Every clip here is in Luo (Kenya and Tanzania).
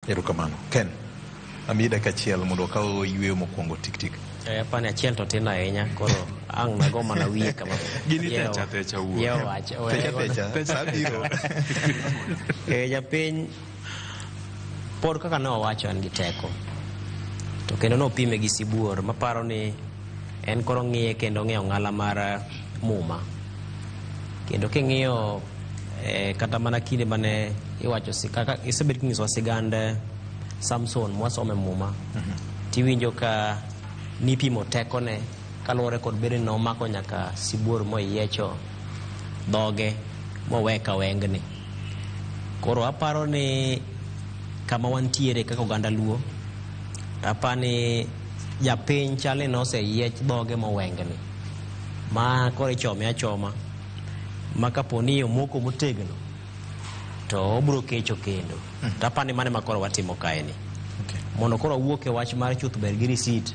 Erokamano. Ken, amida kachiel mondo ka oyweyo mokwongo tik. Pani achiel to tin ahinya, koro ang' nago mana wiye kama. Gini techa wuo. Yew wach. Techa biro. Japiny, pod kaka ne owacho an gi teko. To kendo nopime gi sibuor, maparo ni en koro ng'iye kendo ng'eyo ng'ala mar muma. Kendo king'iyo kata mana kinde mane iwacho kaka isebet kinyiso sigand Samson mwasome muma. Tiwinjo ka nipimo teko ne kaluwore kod bede no mako nyaka sibuor moyiecho dhoge moweka wengni. Koro aparo ni kama wantiere kaka oganda Luo, apani japiny chale no oseyiech dhoge mowengni ma koro ichome achoma, ma kaponi omoko motegno to obro kecho kendo. Tapani mane makoro watimo kaeni. Mondo koro wuok e wach mar chuth ber gi risit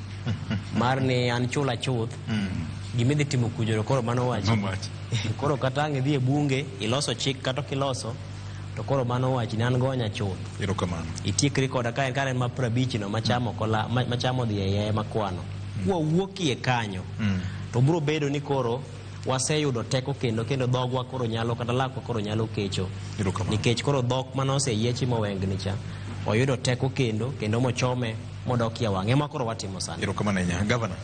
mar ni an chula chuth gimidhi timo kujoro koro mano wachi. Koro kata ang' idhi e bunge iloso chik kata kiloso to koro mano wachi ni an gonya chuth. Erokamano. Itikri koda ka en ma 50 no machamo dhi e makwano. Wuokie kanyo to bro bedo ni koro waseyudo teko kendo dhogwa koro nyalo kata lakwa koro nyalo kecho. Nikech koro dhok mano oseyiechi mowengni cha oyudo teko kendo mochome modokia wang'e ma koro watimo sani. Erokamano ahinya. Gavana.